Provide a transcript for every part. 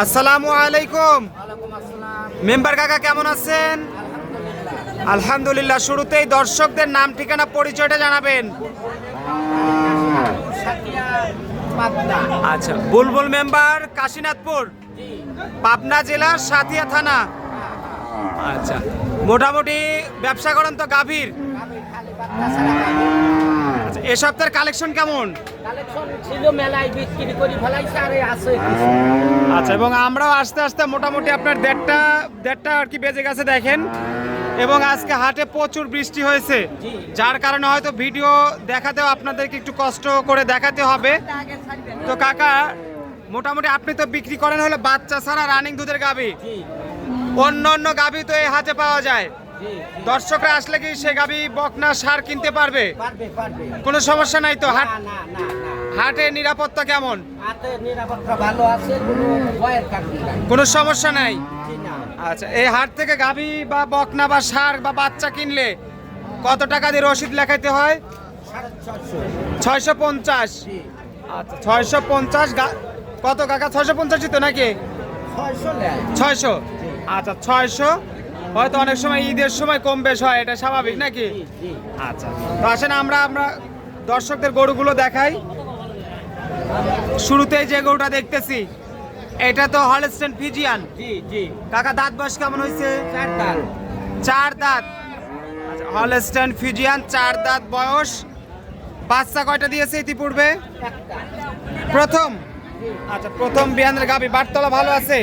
আসসালামু আলাইকুম। মেম্বার কাকা কেমন আছেন? আলহামদুলিল্লাহ। শুরুতেই দর্শকদের নাম ঠিকানা পরিচয়টা জানাবেন। আচ্ছা, বুলবুল মেম্বার কাশীনাথপুর, পাবনা জেলার সাথিয়া থানা। আচ্ছা, মোটামুটি ব্যবসা করেন তো গাভীর? আচ্ছা, এ সপ্তাহের কালেকশন কেমন? আচ্ছা, এবং আমরাও আস্তে আস্তে মোটামুটি আপনার দেড়টা আর কি বেজে গেছে দেখেন। এবং আজকে হাটে প্রচুর বৃষ্টি হয়েছে, যার কারণে হয়তো ভিডিও দেখাতেও আপনাদেরকে একটু কষ্ট করে দেখাতে হবে। তো কাকা, মোটামুটি আপনি তো বিক্রি করেন হলে বাচ্চা ছাড়া রানিং দুধের গাভী, অন্য অন্য গাভী তো এই হাটে পাওয়া যায়। দর্শকরা আসলে কি সে গাভী বকনা সার কিনতে পারবে? কোনো সমস্যা নাই তো? হাটে নিরাপত্তা কেমন? কোনো সমস্যা নাই। আচ্ছা, এই হাট থেকে গাভী বা বকনা বা সার বা বাচ্চা কিনলে কত টাকা দিয়ে রসিদ লেখাইতে হয়? 650। আচ্ছা, 650। কত কাকা? 650 তো নাকি? 600। আচ্ছা, 600। হয়তো অনেক সময় ঈদের সময় কম বেশ হয়, এটা স্বাভাবিক নাকি? আচ্ছা, তো আসেন আমরা দর্শকদের গরুগুলো দেখাই। শুরুতেই যে গরুটা দেখতেছি এটা তো হলস্টেইন ফ্রিজিয়ান। কাকা, দাঁত বয়স কেমন হয়েছে? 4 দাঁত। আচ্ছা, হলস্টেইন ফ্রিজিয়ান 4 দাঁত বয়স। বাচ্চা কয়টা দিয়েছে ইতিপূর্বে? প্রথম। আচ্ছা, প্রথম বিয়ানের গাভী। বাটতলা ভালো আছে?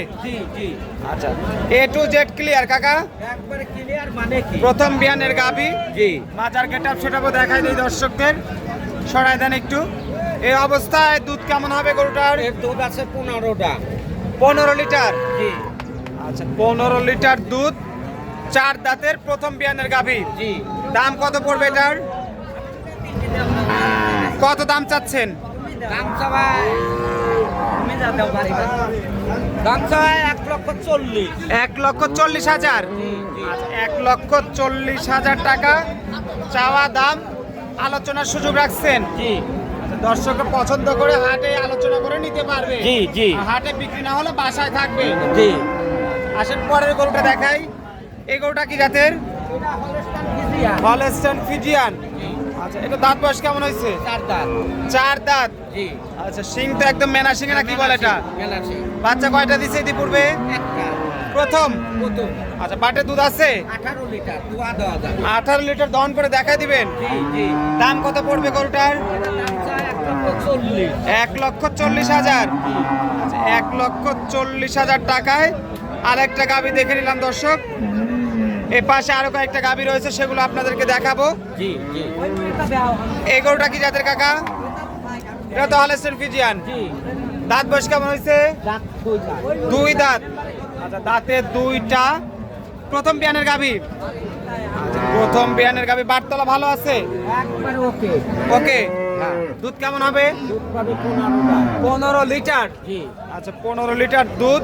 আচ্ছা, A to Z ক্লিয়ার কাকা? একবারে ক্লিয়ার। মানে কি? প্রথম বিয়ানের গাভী। মাজার গেটআপ সেটাও দেখাই দেই দর্শকদের। সরাই দেন একটু। এই অবস্থায় দুধ কেমন হবে গরুটার? দুধ আছে 15টা। 15 লিটার। আচ্ছা, 15 লিটার দুধ, 4 দাঁতের প্রথম বিয়ানের গাভী। দাম কত পড়বে এটার? কত দাম চাচ্ছেন? দাম সবাই 1,40,000। 1,40,000। আচ্ছা, 1,40,000 টাকা চাওয়া দাম। আলোচনার সুযোগ রাখছেন? দর্শকের পছন্দ করে হাটে আলোচনা করে নিতে পারবে। হাটে বিক্রি না হলে বাসায় থাকবে। আসেন পরের গরুটা দেখাই। এই গরুটা কি জাতের? Holstein Friesian. আচ্ছা, এটা দাঁত বয়স কেমন হয়েছে? 4 দাঁত। আচ্ছা, শিং তো একদম মেনা শিং না কি বলে এটা? বাচ্চা কয়টা দিছে ইতিপূর্বে? প্রথম। আচ্ছা, বাটে দুধ আছে? 18 লিটার দহন করে দেখাই দিবেন। দাম কত পড়বে গরুটার? 1,40,000। 1,40,000 টাকায় আরেকটা গাভী দেখে নিলাম দর্শক। এ পাশে আরো কয়েকটা গাভী রয়েছে, সেগুলো আপনাদেরকে দেখাবো। এই গরুটা কি জাতের কাকা? এটা তো হলস্টেইন ফ্রিজিয়ান। দাঁত বয়স কেমন হয়েছে? 2 দাঁত। আচ্ছা, দাঁতে 2টা। প্রথম বিয়ানের গাভী। প্রথম বিয়ানের গাভী। বাটতলা ভালো আছে? ওকে। দুধ কেমন হবে? 15 লিটার। আচ্ছা, 15 লিটার দুধ।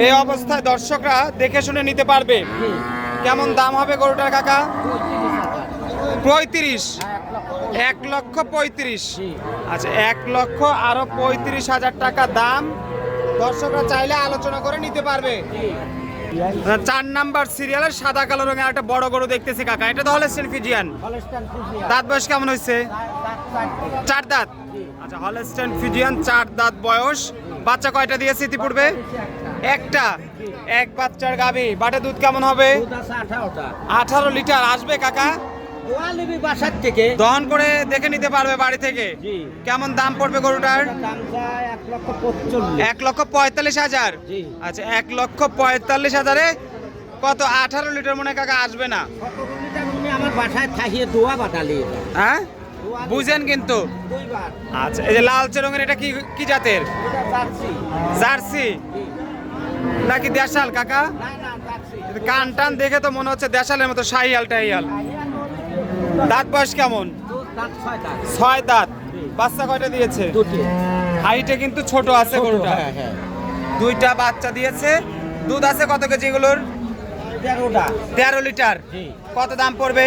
এই অবস্থায় দর্শকরা দেখে শুনে নিতে পারবে। কেমন দাম হবে গরুটার কাকা? 35। 1,35,000। আচ্ছা, 1,35,000 টাকা দাম। দর্শকরা চাইলে আলোচনা করে নিতে পারবে। 4 নাম্বার সিরিয়ালের সাদা কালো রঙের একটা বড় গরু দেখতেছি কাকা। এটা তো হলস্টেইন ফ্রিজিয়ান। দাঁত বয়স কেমন হয়েছে? 4 দাঁত। আচ্ছা, হলস্টেইন ফ্রিজিয়ান 4 দাঁত বয়স। বাচ্চা কয়টা দিয়েছে ইতিপূর্বে? একটা। এক বাচ্চার গাভী। বাটে দুধ কেমন হবে? 18 লিটার আসবে কাকা? বাসার থেকে দহন করে দেখে নিতে পারবে বাড়ি থেকে। কেমন দাম পড়বে গরুটার? 1,45,000। আচ্ছা, 1,45,000-এ কত? 18 লিটার মনে কাকা আসবে না? আমার বাসায় থাকিয়ে দোয়া বাটালি। হ্যাঁ, বুঝেন কিন্তু। আচ্ছা, এই যে লালচে রঙের এটা কি জাতের? জার্সি নাকি দেশাল কাকা? কান টান দেখে তো মনে হচ্ছে দেশালের মতো, শাহিয়াল টাইয়াল। দাঁত বয়স কেমন? 6 দাঁত। বাচ্চা কয়টা দিয়েছে? হাইটে কিন্তু ছোট আছে গরুটা। 2টা বাচ্চা দিয়েছে। দুধ আছে কত কেজি এগুলোর? 13 লিটার। কত দাম পড়বে?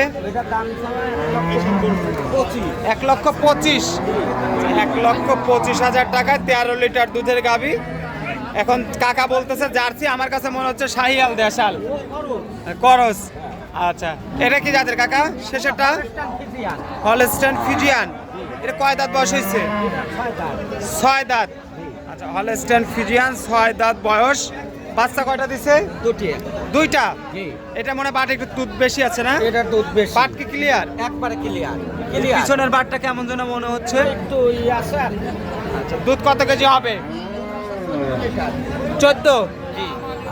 1,25,000 টাকায় 13 লিটার দুধের গাভী। এখন কাকা বলতেছে জার্সি, আমার কাছে মনে হচ্ছে শাহিয়াল দেশাল করস। আচ্ছা, এটা কি জাতের কাকা শেষেরটা? Holstein Friesian. এটা কয় দাঁত বয়স হয়েছে? 6 দাঁত। আচ্ছা, হলস্টাইন ফিজিয়ান 6 দাঁত বয়স। বাচ্চা কয়টা দিছে? দুইটা। এটা মনে হয় বাট একটু দুধ বেশি আছে না? এটা দুধ বেশি। বাট কি ক্লিয়ার? একবারে ক্লিয়ার। পিছনের বাটটা কেমন যেন মনে হচ্ছে? একটু আছে। আচ্ছা, দুধ কত কেজি হবে? 14। জি।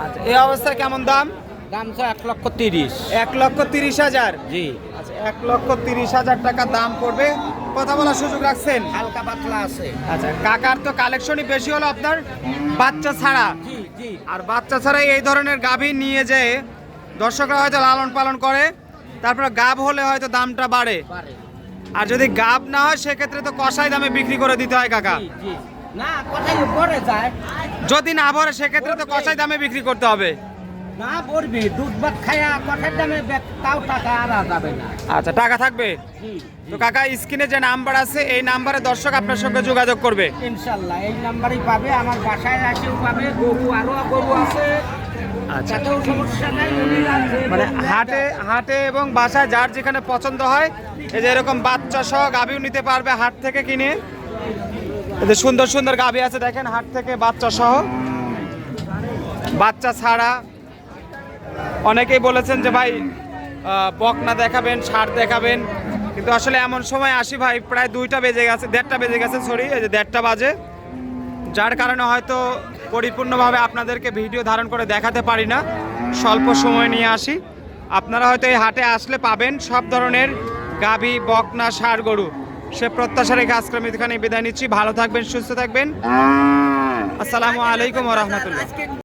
আচ্ছা, এই অবস্থায় কেমন দাম? দাম তো 1,30,000। 1,30,000। জি। আচ্ছা, 1,30,000 টাকা দাম পড়বে। কথা বলার সুযোগ রাখছেন? হালকা পাতলা আছে। আচ্ছা, কাকার তো কালেকশনই বেশি হলো আপনার বাচ্চা ছাড়া। জি জি। আর বাচ্চা ছাড়া এই ধরনের গাভী নিয়ে যেয়ে দর্শকরা হয়তো লালন পালন করে, তারপরে গাভ হলে হয়তো দামটা বাড়ে। আর যদি গাভ না হয় সেক্ষেত্রে তো কষাই দামে বিক্রি করে দিতে হয় কাকা। জি জি। না, কোথায় পড়ে যায়? যদি না ভরে সেক্ষেত্রে তো কষাই দামে বিক্রি করতে হবে। না পড়বি, দুধ ভাত খায়া কোথায় দামে তাও টাকা আর যাবে না। আচ্ছা, টাকা থাকবে। জি। তো কাকা, স্ক্রিনে যে নাম্বার আছে এই নাম্বারে দর্শক আপনার সঙ্গে যোগাযোগ করবে। ইনশাল্লাহ এই নাম্বারই পাবে, আমার বাসায় আসেও পাবে। গরু আরো গরু আছে। আচ্ছা, তাতেও সমস্যা নাই। মানে হাটে এবং বাসায় যার যেখানে পছন্দ হয়, এই যে এরকম বাচ্চা সহ গাভীও নিতে পারবে হাট থেকে কিনে। এই যে সুন্দর সুন্দর গাভী আছে দেখেন, হাট থেকে বাচ্চা সহ, বাচ্চা ছাড়া। অনেকেই বলেছেন যে ভাই বকনা দেখাবেন, ষাঁড় দেখাবেন, কিন্তু আসলে এমন সময় আসি ভাই প্রায় 2টা বেজে গেছে, 1:30টা বেজে গেছে, সরি, এই যে 1:30টা বাজে, যার কারণে হয়তো পরিপূর্ণভাবে আপনাদেরকে ভিডিও ধারণ করে দেখাতে পারি না, স্বল্প সময় নিয়ে আসি। আপনারা হয়তো এই হাটে আসলে পাবেন সব ধরনের গাভী, বকনা, ষাঁড়, গরু। সে প্রত্যাশা রেখে আজকে আমি এখানে বিদায় নিচ্ছি। ভালো থাকবেন, সুস্থ থাকবেন। আসসালামু আলাইকুম ওয়া রাহমাতুল্লাহ।